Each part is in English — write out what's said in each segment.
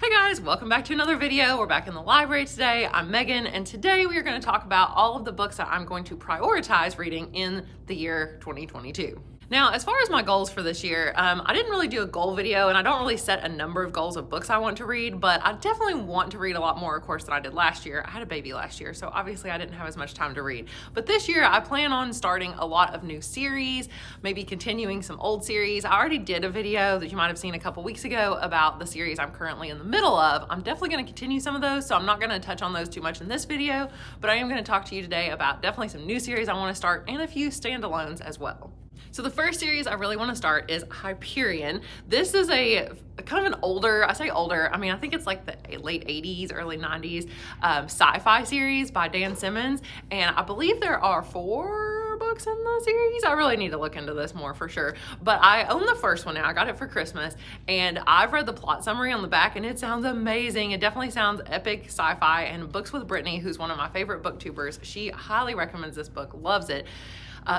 Hi guys, welcome back to another video. We're back in the library today. I'm Megan, and today we are going to talk about all of the books that I'm going to prioritize reading in the year 2022. Now, as far as my goals for this year, I didn't really do a goal video, and I don't really set a number of goals of books I want to read, but I definitely want to read a lot more, of course, than I did last year. I had a baby last year, so obviously I didn't have as much time to read. But this year, I plan on starting a lot of new series, maybe continuing some old series. I already did a video that you might have seen a couple weeks ago about the series I'm currently in the middle of. I'm definitely going to continue some of those, so I'm not going to touch on those too much in this video, but I am going to talk to you today about definitely some new series I want to start and a few standalones as well. So the first series I really want to start is Hyperion. This is a kind of an older, I say older, I mean, I think it's like the late 80s, early 90s sci-fi series by Dan Simmons. And I believe there are 4 books in the series. I really need to look into this more for sure. But I own the first one now. I got it for Christmas. And I've read the plot summary on the back and it sounds amazing. It definitely sounds epic sci-fi. And Books with Brittany, who's one of my favorite booktubers, she highly recommends this book, loves it.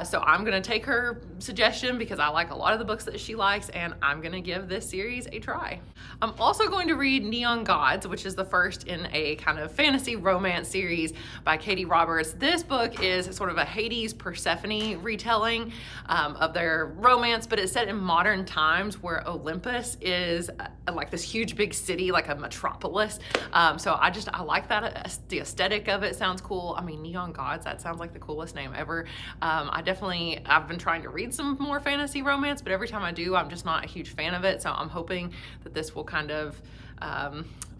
So I'm going to take her suggestion because I like a lot of the books that she likes, and I'm going to give this series a try. I'm also going to read Neon Gods, which is the first in a kind of fantasy romance series by Katie Roberts. This book is sort of a Hades Persephone retelling of their romance, but it's set in modern times where Olympus is like this huge big city, like a metropolis. So I like that. The aesthetic of it sounds cool. I mean, Neon Gods, that sounds like the coolest name ever. I've been trying to read some more fantasy romance, but every time I do, I'm just not a huge fan of it. So I'm hoping that this will kind of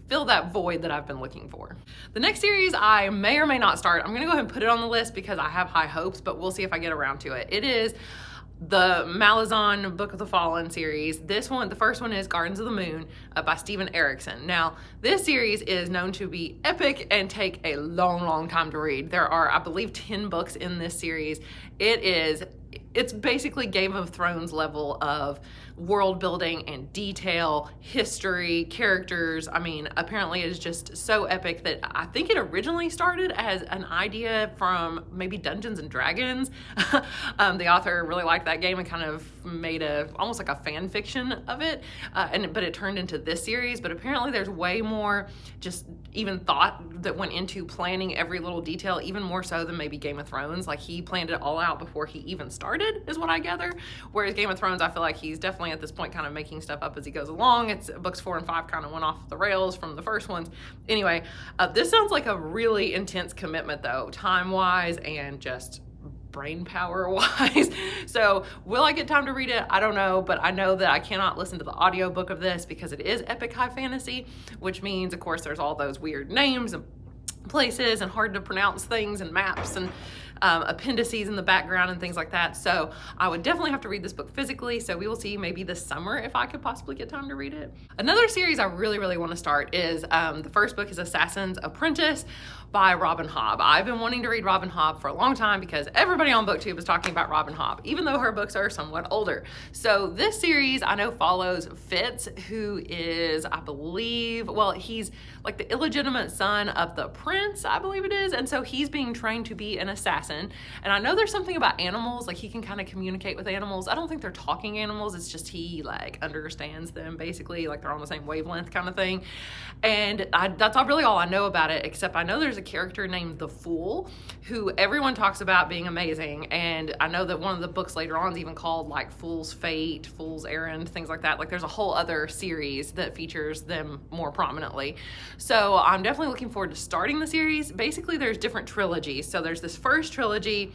fill that void that I've been looking for. The next series I may or may not start. I'm gonna go ahead and put it on the list because I have high hopes, but we'll see if I get around to it. It is the Malazan Book of the Fallen series. This one, the first one is Gardens of the Moon by Steven Erikson. Now, this series is known to be epic and take a long time to read. There are, I believe, 10 books in this series. It's basically Game of Thrones level of world building and detail, history, characters. I mean, apparently it is just so epic that I think it originally started as an idea from maybe Dungeons and Dragons. The author really liked that game and kind of made almost like a fan fiction of it. But it turned into this series. But apparently there's way more just even thought that went into planning every little detail, even more so than maybe Game of Thrones. Like, he planned it all out before he even started, is what I gather. Whereas Game of Thrones, I feel like he's definitely at this point kind of making stuff up as he goes along. It's books 4 and 5 kind of went off the rails from the first ones. Anyway, this sounds like a really intense commitment though, time-wise and just brain power wise. So will I get time to read it? I don't know, but I know that I cannot listen to the audiobook of this because it is epic high fantasy, which means of course there's all those weird names and places and hard to pronounce things and maps and appendices in the background and things like that. So I would definitely have to read this book physically. So we will see maybe this summer if I could possibly get time to read it. Another series I really want to start is the first book is Assassin's Apprentice by Robin Hobb. I've been wanting to read Robin Hobb for a long time because everybody on BookTube is talking about Robin Hobb, even though her books are somewhat older. So this series I know follows Fitz, who is, I believe, well, he's like the illegitimate son of the prince, I believe it is. And so he's being trained to be an assassin. And I know there's something about animals, like he can kind of communicate with animals. I don't think they're talking animals. It's just he like understands them basically, like they're on the same wavelength kind of thing. And that's really all I know about it, except I know there's a character named the Fool who everyone talks about being amazing. And I know that one of the books later on is even called like Fool's Fate, Fool's Errand, things like that. Like there's a whole other series that features them more prominently. So I'm definitely looking forward to starting the series. Basically there's different trilogies. So there's this first trilogy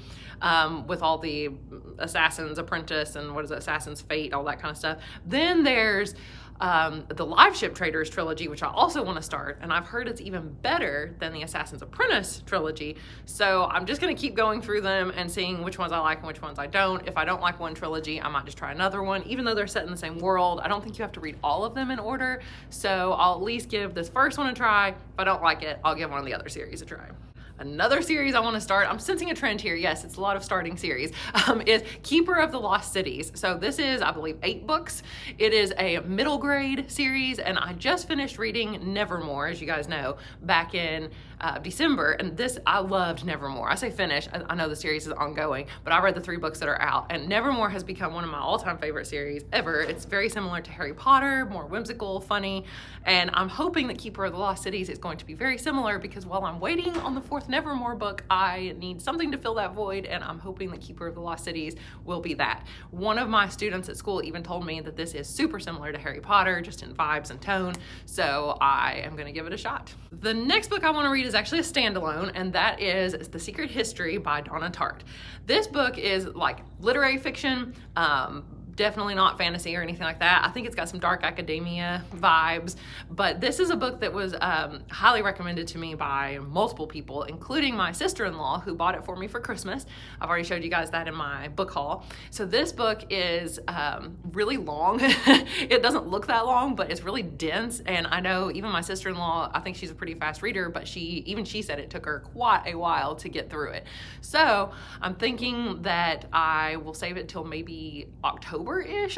with all the Assassin's Apprentice and what is it, Assassin's Fate, all that kind of stuff. Then there's the Live Ship Traders trilogy, which I also want to start, and I've heard it's even better than the Assassin's Apprentice trilogy. So I'm just going to keep going through them and seeing which ones I like and which ones I don't. If I don't like one trilogy, I might just try another one, even though they're set in the same world. I don't think you have to read all of them in order, so I'll at least give this first one a try. If I don't like it, I'll give one of the other series a try. Another series I want to start, I'm sensing a trend here, yes, it's a lot of starting series, is Keeper of the Lost Cities. So this is, I believe, 8 books. It is a middle grade series, and I just finished reading Nevermore, as you guys know, back in December, and this, I loved Nevermore. I say finish, I know the series is ongoing, but I read the 3 books that are out, and Nevermore has become one of my all-time favorite series ever. It's very similar to Harry Potter, more whimsical, funny, and I'm hoping that Keeper of the Lost Cities is going to be very similar, because while I'm waiting on the 4th Nevermore book, I need something to fill that void, and I'm hoping that Keeper of the Lost Cities will be that. One of my students at school even told me that this is super similar to Harry Potter, just in vibes and tone, so I am gonna give it a shot. The next book I wanna read is actually a standalone, and that is The Secret History by Donna Tartt. This book is like literary fiction, definitely not fantasy or anything like that. I think it's got some dark academia vibes, but this is a book that was highly recommended to me by multiple people, including my sister-in-law, who bought it for me for Christmas. I've already showed you guys that in my book haul. So this book is really long. It doesn't look that long, but it's really dense, and I know even my sister-in-law, I think she's a pretty fast reader, but she said it took her quite a while to get through it. So I'm thinking that I will save it till maybe October-ish.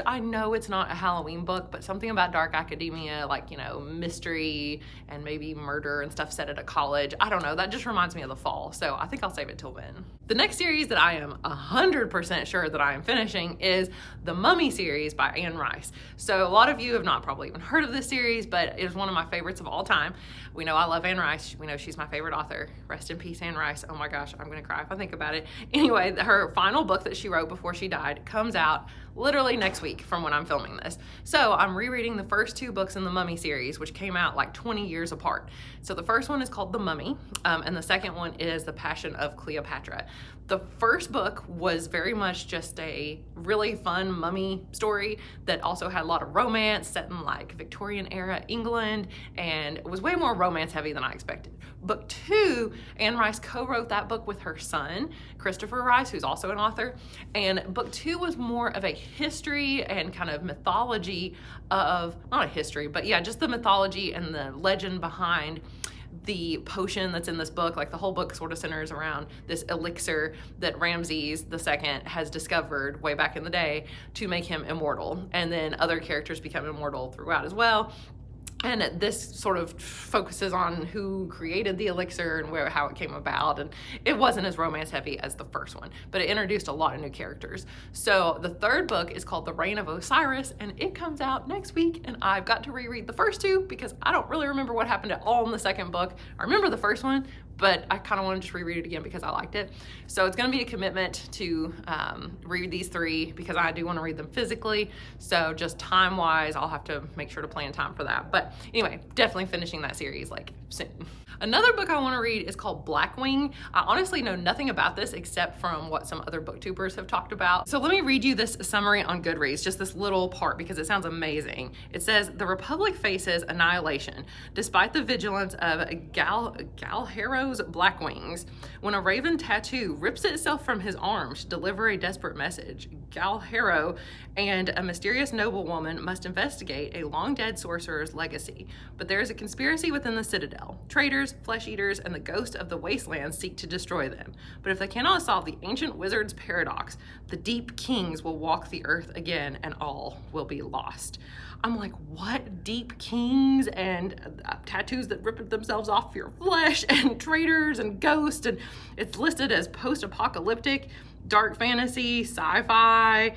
I know it's not a Halloween book, but something about dark academia, like, you know, mystery and maybe murder and stuff set at a college. I don't know, that just reminds me of the fall, so I think I'll save it till then. The next series that I am 100% sure that I am finishing is the Mummy series by Anne Rice. So a lot of you have not probably even heard of this series, but it is one of my favorites of all time. We know I love Anne Rice. We know she's my favorite author. Rest in peace, Anne Rice. Oh my gosh, I'm gonna cry if I think about it. Anyway, her final book that she wrote before she died comes out literally next week from when I'm filming this. So I'm rereading the first 2 books in the Mummy series, which came out like 20 years apart. So the first one is called The Mummy, and the second one is The Passion of Cleopatra. The first book was very much just a really fun mummy story that also had a lot of romance set in like Victorian era England, and it was way more romance heavy than I expected. Book 2, Anne Rice co-wrote that book with her son, Christopher Rice, who's also an author, and book 2 was more of a history and kind of mythology of, not a history, but yeah, just the mythology and the legend behind the potion that's in this book. Like the whole book sort of centers around this elixir that Ramses II has discovered way back in the day to make him immortal, and then other characters become immortal throughout as well. And this sort of focuses on who created the elixir and how it came about. And it wasn't as romance heavy as the first one, but it introduced a lot of new characters. So the third book is called The Reign of Osiris, and it comes out next week. And I've got to reread the first 2 because I don't really remember what happened at all in the second book. I remember the first one, but I kind of want to just reread it again because I liked it. So it's going to be a commitment to read these 3 because I do want to read them physically. So just time-wise, I'll have to make sure to plan time for that. But anyway, definitely finishing that series like soon. Another book I want to read is called Blackwing. I honestly know nothing about this except from what some other booktubers have talked about. So let me read you this summary on Goodreads, just this little part because it sounds amazing. It says, the Republic faces annihilation despite the vigilance of Galhero's Blackwings. When a raven tattoo rips itself from his arm to deliver a desperate message, Galhero and a mysterious noblewoman must investigate a long-dead sorcerer's legacy. But there is a conspiracy within the Citadel. Traitors, flesh-eaters, and the ghost of the wastelands seek to destroy them. But if they cannot solve the ancient wizard's paradox, the deep kings will walk the earth again and all will be lost. I'm like, what? Deep kings and tattoos that rip themselves off your flesh and traitors and ghosts, and it's listed as post-apocalyptic, dark fantasy, sci-fi,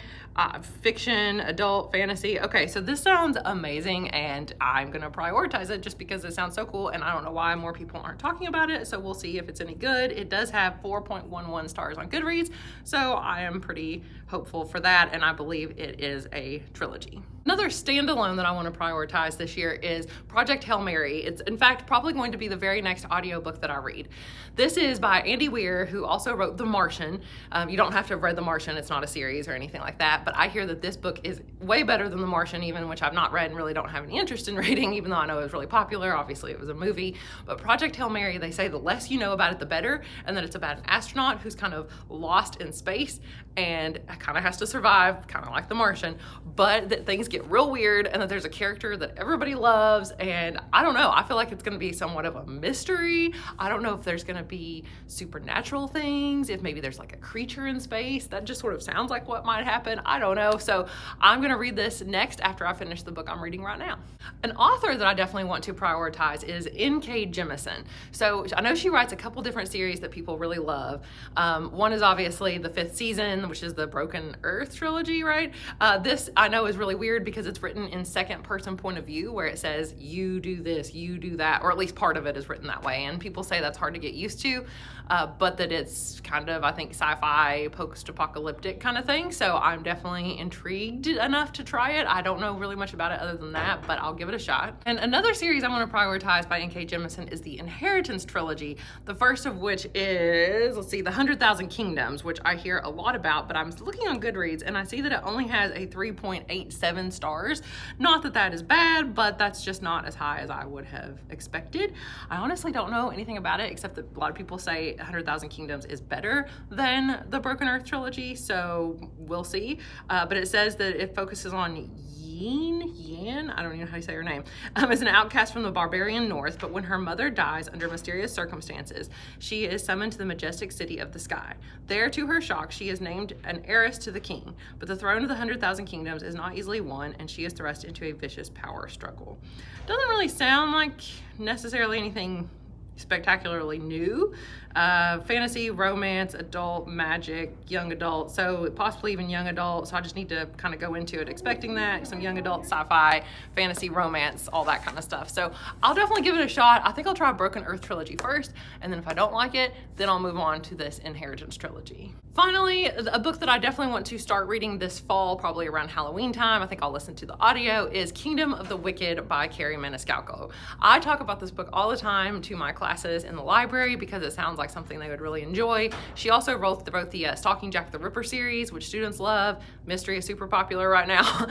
fiction, adult fantasy. Okay, so this sounds amazing and I'm gonna prioritize it just because it sounds so cool, and I don't know why more people aren't talking about it, so we'll see if it's any good. It does have 4.11 stars on Goodreads, so I am pretty hopeful for that, and I believe it is a trilogy. Another standalone that I want to prioritize this year is Project Hail Mary. It's in fact probably going to be the very next audiobook that I read. This is by Andy Weir, who also wrote The Martian. You don't have to have read The Martian, it's not a series or anything like that, that, but I hear that this book is way better than The Martian even, which I've not read and really don't have any interest in reading, even though I know it was really popular. Obviously it was a movie, but Project Hail Mary, they say the less you know about it, the better, and that it's about an astronaut who's kind of lost in space and kind of has to survive, kind of like The Martian, but that things get real weird and that there's a character that everybody loves, and I don't know, I feel like it's gonna be somewhat of a mystery. I don't know if there's gonna be supernatural things, if maybe there's like a creature in space. That just sort of sounds like what might happen. I don't know. So I'm gonna read this next after I finish the book I'm reading right now. An author that I definitely want to prioritize is N.K. Jemisin. So I know she writes a couple different series that people really love. One is obviously the 5th season, which is the Broken Earth trilogy, right? This I know is really weird because it's written in second person point of view, where it says you do this, you do that, or at least part of it is written that way. And people say that's hard to get used to, but that it's kind of, I think, sci-fi, post-apocalyptic kind of thing. So I'm definitely intrigued enough to try it. I don't know really much about it other than that, but I'll give it a shot. And another series I want to prioritize by N.K. Jemisin is the Inheritance trilogy. The first of which is, let's see, the 100,000 Kingdoms, which I hear a lot about, but I'm looking on Goodreads and I see that it only has a 3.87 stars. Not that that is bad, but that's just not as high as I would have expected. I honestly don't know anything about it, except that a lot of people say 100,000 Kingdoms is better than the Broken Earth trilogy, so we'll see. But it says that it focuses on Yan, I don't even know how you say her name, is an outcast from the barbarian north, but when her mother dies under mysterious circumstances, she is summoned to the majestic city of the sky. There, to her shock, she is named an heiress to the king, but the throne of the 100,000 Kingdoms is not easily won, and she is thrust into a vicious power struggle. Doesn't really sound like necessarily anything spectacularly new. Fantasy, romance, adult, magic, young adult, so possibly even young adult. So I just need to kind of go into it expecting that, some young adult, sci-fi, fantasy, romance, all that kind of stuff. So I'll definitely give it a shot. I think I'll try Broken Earth trilogy first, and then if I don't like it, then I'll move on to this Inheritance trilogy. Finally, a book that I definitely want to start reading this fall, probably around Halloween time, I think I'll listen to the audio, is Kingdom of the Wicked by Carrie Maniscalco. I talk about this book all the time to my classes in the library because it sounds like something they would really enjoy. She also wrote the Stalking Jack the Ripper series, which students love. Mystery is super popular right now.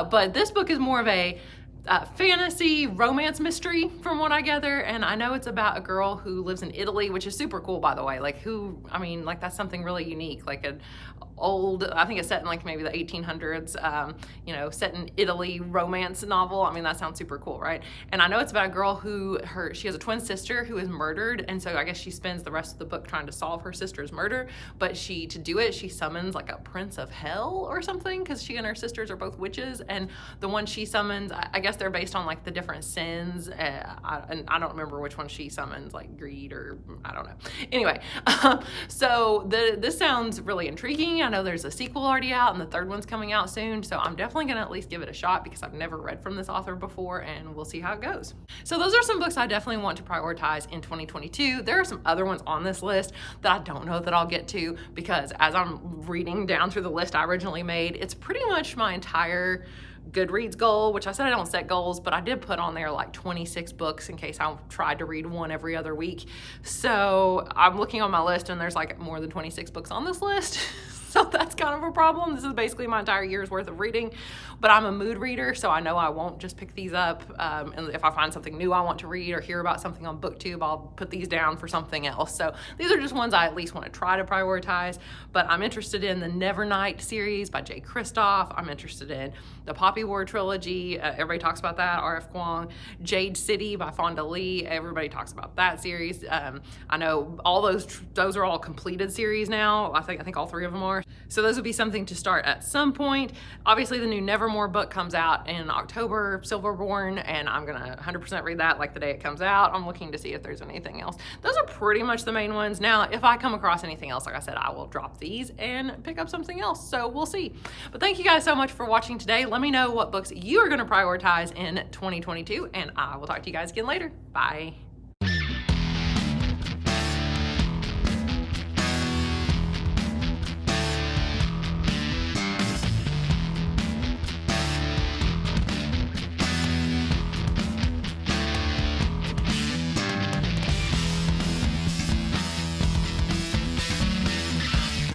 But this book is more of a fantasy romance mystery from what I gather, and I know it's about a girl who lives in Italy, which is super cool, by the way. Like that's something really unique, like an old, I think it's set in like maybe the 1800s, you know, set in Italy romance novel. I mean, that sounds super cool, right? And I know it's about a girl who she has a twin sister who is murdered, and so I guess she spends the rest of the book trying to solve her sister's murder, but to do it, she summons like a prince of hell or something, because she and her sisters are both witches, and the one she summons, I guess they're based on like the different sins, and I don't remember which one she summons, like greed or I don't know. Anyway, so this sounds really intriguing. I know there's a sequel already out and the third one's coming out soon, so I'm definitely gonna at least give it a shot because I've never read from this author before, and we'll see how it goes. So those are some books I definitely want to prioritize in 2022. There are some other ones on this list that I don't know that I'll get to, because as I'm reading down through the list I originally made, it's pretty much my entire Goodreads goal, which I said I don't set goals, but I did put on there like 26 books in case I tried to read one every other week. So I'm looking on my list and there's like more than 26 books on this list. So that's kind of a problem. This is basically my entire year's worth of reading, but I'm a mood reader, so I know I won't just pick these up. And if I find something new I want to read or hear about something on BookTube, I'll put these down for something else. So these are just ones I at least want to try to prioritize, but I'm interested in the Nevernight series by Jay Kristoff. I'm interested in the Poppy War trilogy. Everybody talks about that, R.F. Kuang. Jade City by Fonda Lee. Everybody talks about that series. I know all those are all completed series now. I think all three of them are. So those would be something to start at some point. Obviously the new Nevermore book comes out in October, Silverborn, and I'm gonna 100% read that like the day it comes out. I'm looking to see if there's anything else. Those are pretty much the main ones. Now, if I come across anything else, like I said, I will drop these and pick up something else. So we'll see. But thank you guys so much for watching today. Let me know what books you are gonna prioritize in 2022, and I will talk to you guys again later. Bye.